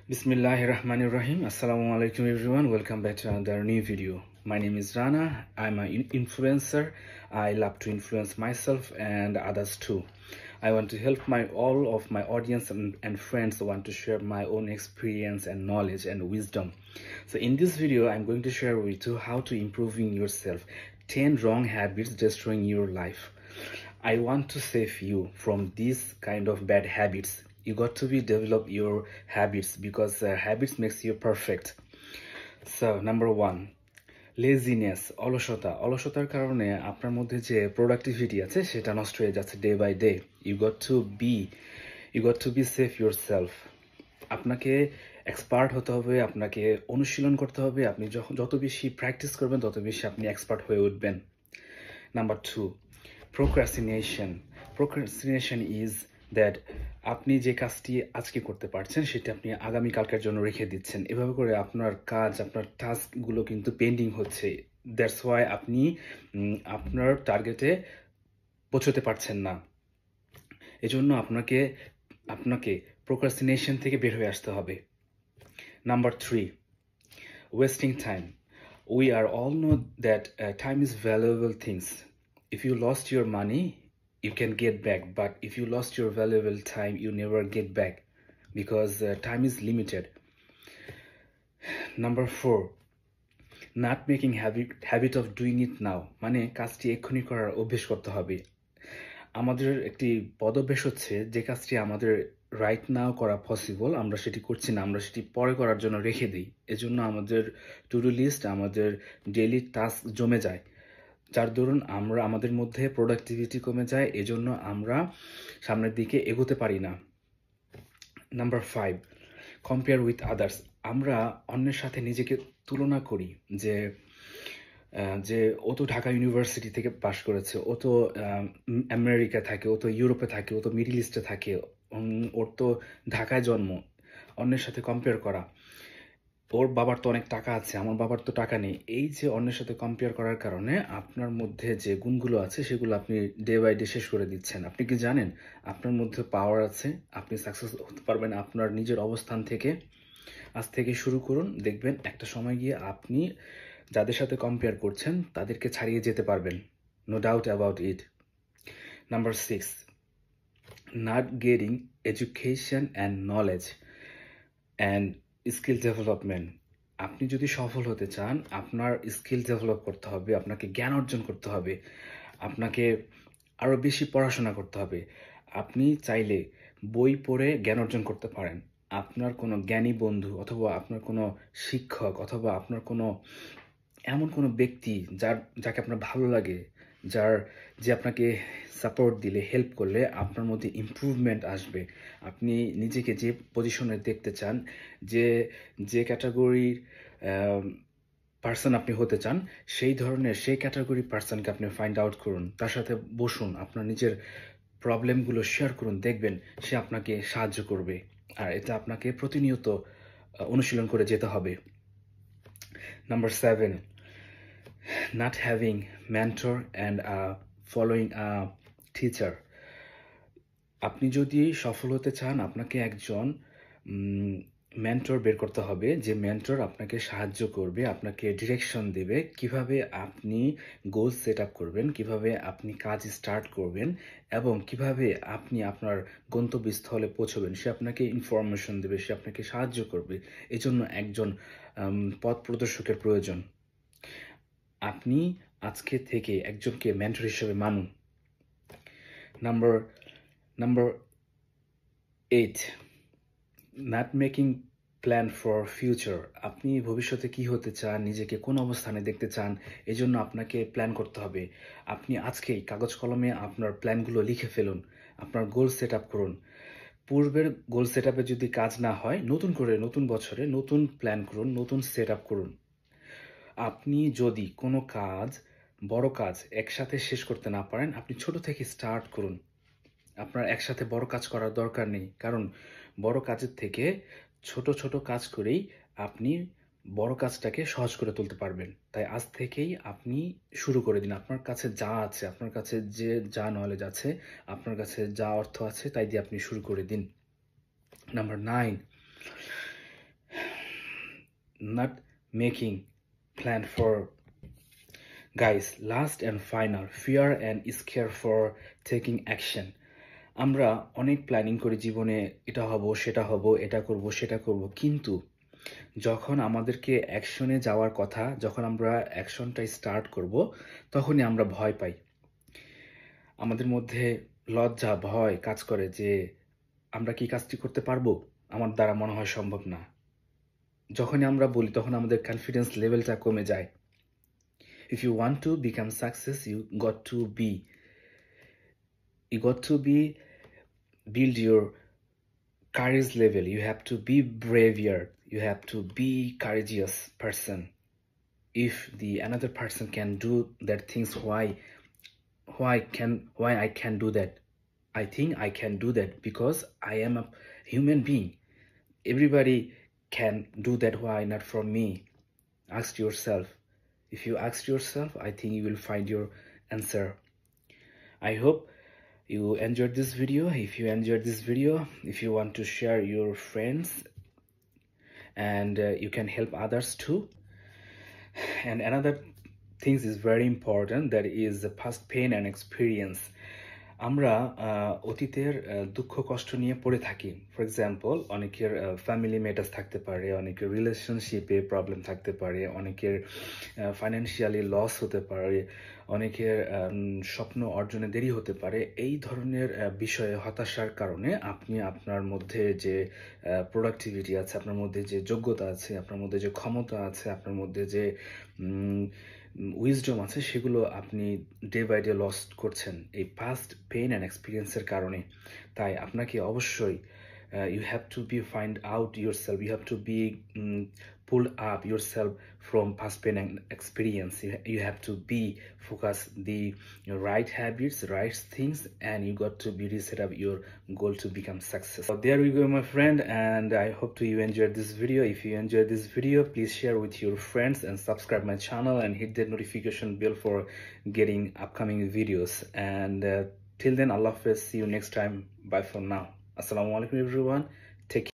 Bismillahirrahmanirrahim. Assalamu alaikum everyone. Welcome back to another new video. My name is Rana. I'm an influencer. I love to influence myself and others too. I want to help all of my audience and friends want to share my own experience and knowledge and wisdom. So in this video, I'm going to share with you how to improving yourself. 10 wrong habits destroying your life. I want to save you from these kind of bad habits. You got to develop your habits because habits makes you perfect. So number 1, laziness, অলসতার কারণে আপনার মধ্যে যে productivity আছে সেটা নষ্ট হয়ে যাচ্ছে day by day. You got to be safe yourself. আপনাকে এক্সপার্ট হতে হবে, আপনাকে অনুশীলন করতে হবে। আপনি যত বেশি প্র্যাকটিস করবেন তত বেশি আপনি এক্সপার্ট হয়ে উঠবেন। নাম্বার 2, প্রোক্রাস্টিনেশন ইজ দ্যাট আপনি যে কাজটি আজকে করতে পারছেন সেটা আপনি আগামীকালকের জন্য রেখে দিচ্ছেন। এভাবে করে আপনার কাজ, আপনার টাস্কগুলো কিন্তু পেন্ডিং হচ্ছে। দ্যাটস ওয়াই আপনি আপনার টার্গেটে পৌঁছতে পারছেন না। এজন্য আপনাকে প্রোক্রাস্টিনেশন থেকে বের হয়ে আসতে হবে। Number 3, wasting time. We are all know that time is valuable things. If you lost your money, you can get back, but if you lost your valuable time, you never get back because time is limited. Number 4, not making habit of doing it now. মানে কাজটি এক্ষুনি করার অভ্যেস করতে হবে। আমাদের একটি পদভ্যাস হচ্ছে যে কাজটি আমাদের রাইট নাও করা পসিবল, আমরা সেটি করছি না, আমরা সেটি পরে করার জন্য রেখে দিই। এজন্য আমাদের টু ডু লিস্ট, আমাদের ডেইলি টাস্ক জমে যায়, যার দরুন আমাদের মধ্যে প্রোডাক্টিভিটি কমে যায়। এজন্য আমরা সামনের দিকে এগোতে পারি না। Number 5, compare with others. আমরা অন্যের সাথে নিজেকে তুলনা করি যে ও তো ঢাকা ইউনিভার্সিটি থেকে পাশ করেছে, ও তো আমেরিকা থাকে, ও তো ইউরোপে থাকে, ও তো মিডল ইস্টে থাকে, ওর তো ঢাকায় জন্ম। অন্যের সাথে কম্পেয়ার করা, ওর বাবার তো অনেক টাকা আছে, আমার বাবার তো টাকা নেই। এই যে অন্যের সাথে কম্পেয়ার করার কারণে আপনার মধ্যে যে গুণগুলো আছে সেগুলো আপনি ডে বাই ডে শেষ করে দিচ্ছেন। আপনি কি জানেন আপনার মধ্যে পাওয়ার আছে, আপনি সাকসেস হতে পারবেন আপনার নিজের অবস্থান থেকে। আজ থেকে শুরু করুন, দেখবেন একটা সময় গিয়ে আপনি যাদের সাথে কম্পেয়ার করছেন তাদেরকে ছাড়িয়ে যেতে পারবেন। No doubt about it. Number 6, not getting education and knowledge and skill development. আপনি যদি সফল হতে চান, আপনার স্কিল ডেভেলপ করতে হবে, আপনাকে জ্ঞান অর্জন করতে হবে, আপনাকে আরও বেশি পড়াশোনা করতে হবে। আপনি চাইলে বই পড়ে জ্ঞান অর্জন করতে পারেন। আপনার কোনো জ্ঞানী বন্ধু অথবা আপনার কোনো শিক্ষক অথবা আপনার এমন কোনো ব্যক্তি যাকে আপনার ভালো লাগে, যে আপনাকে সাপোর্ট দিলে, হেল্প করলে আপনার মধ্যে ইমপ্রুভমেন্ট আসবে। আপনি নিজেকে যে পজিশনে দেখতে চান, যে ক্যাটাগরির পার্সন আপনি হতে চান, সেই ক্যাটাগরি পার্সনকে আপনি ফাইন্ড আউট করুন, তার সাথে বসুন, আপনার নিজের প্রবলেমগুলো শেয়ার করুন, দেখবেন সে আপনাকে সাহায্য করবে। আর এটা আপনাকে প্রতিনিয়ত অনুশীলন করে যেতে হবে। Number 7, not having mentor and following a teacher. আপনি যদি সফল হতে চান, আপনাকে একজন মেন্টর বের করতে হবে, যে মেন্টর আপনাকে সাহায্য করবে, আপনাকে ডিরেকশন দেবে কিভাবে আপনি গোল সেট আপ করবেন, কিভাবে আপনি কাজ স্টার্ট করবেন এবং কিভাবে আপনি আপনার গন্তব্যস্থলে পৌঁছবেন। সে আপনাকে ইনফরমেশন দেবে, সে আপনাকে সাহায্য করবে। এজন্য একজন পথ প্রদর্শকের প্রয়োজন। আপনি আজকে থেকে একজনকে মেন্টর হিসেবে মানুন। Number 8, not making plan for future. আপনি ভবিষ্যতে কি হতে চান, নিজেকে কোন অবস্থানে দেখতে চান, এজন্য আপনাকে প্ল্যান করতে হবে। আপনি আজকেই কাগজ কলমে আপনার প্ল্যানগুলো লিখে ফেলুন, আপনার গোল সেট আপ করুন। পূর্বের গোল সেট আপে যদি কাজ না হয়, নতুন করে নতুন বছরে নতুন প্ল্যান করুন, নতুন সেট আপ করুন। আপনি যদি কোনো বড় কাজ একসাথে শেষ করতে না পারেন, আপনি ছোট থেকে স্টার্ট করুন। আপনার একসাথে বড় কাজ করার দরকার নেই, কারণ বড় কাজের থেকে ছোট ছোট কাজ করেই আপনি বড় কাজটাকে সহজ করে তুলতে পারবেন। তাই আজ থেকেই আপনি শুরু করে দিন। আপনার কাছে যা আছে, আপনার কাছে যা নলেজ আছে, আপনার কাছে যা অর্থ আছে, তাই দিয়ে আপনি শুরু করে দিন। Number 9, not making plan for. Guys, last and final, fear and scare for taking action. আমরা অনেক প্ল্যানিং করি জীবনে, এটা হব সেটা হব, এটা করব সেটা করব, কিন্তু যখন আমাদেরকে অ্যাকশনে যাওয়ার কথা, যখন আমরা অ্যাকশনটা স্টার্ট করব, তখনই আমরা ভয় পাই। আমাদের মধ্যে লজ্জা, ভয় কাজ করে যে আমরা কি কাজটি করতে পারবো, আমার দ্বারা মনে হয় সম্ভব না। যখনই আমরা বলি তখন আমাদের কনফিডেন্স লেভেলটা কমে যায়। If you want to become success, you got to be build your courage level. You have to be braver. You have to be courageous person. If the another person can do that things, why I can do that? I think I can do that because I am a human being. Everybody can do that. Why not for me? Ask yourself. If you ask yourself, I think you will find your answer. I hope you enjoyed this video. If you enjoyed this video, if you want to share your friends, and you can help others too. And another things is very important, that is the past pain and experience. আমরা অতীতের দুঃখ কষ্ট নিয়ে পড়ে থাকি। For example, অনেকের family matters থাকতে পারে, অনেকের রিলেশনশিপে প্রবলেম থাকতে পারে, অনেকের ফাইন্যান্সিয়ালি লস হতে পারে, অনেকের স্বপ্ন অর্জনে দেরি হতে পারে। এই ধরনের বিষয়ে হতাশার কারণে আপনি আপনার মধ্যে যে প্রোডাক্টিভিটি আছে, আপনার মধ্যে যে যোগ্যতা আছে, আপনার মধ্যে যে ক্ষমতা আছে, আপনার মধ্যে যে উইজডম আছে, সেগুলো আপনি ডে বাই ডে লস্ট করছেন এই পাস্ট পেইন অ্যান্ড এক্সপিরিয়েন্সের কারণে। তাই আপনাকে অবশ্যই you have to be find out yourself. You have to be pull up yourself from past pain and experience. You have to be focus the right habits, right things, and you got to be reset up your goal to become success. So there we go, my friend, and I hope you enjoyed this video. If you enjoyed this video, please share with your friends and subscribe my channel and hit the notification bell for getting upcoming videos. And till then, Allah Hafiz. See you next time. Bye for now. Assalamu alaikum everyone. Take care.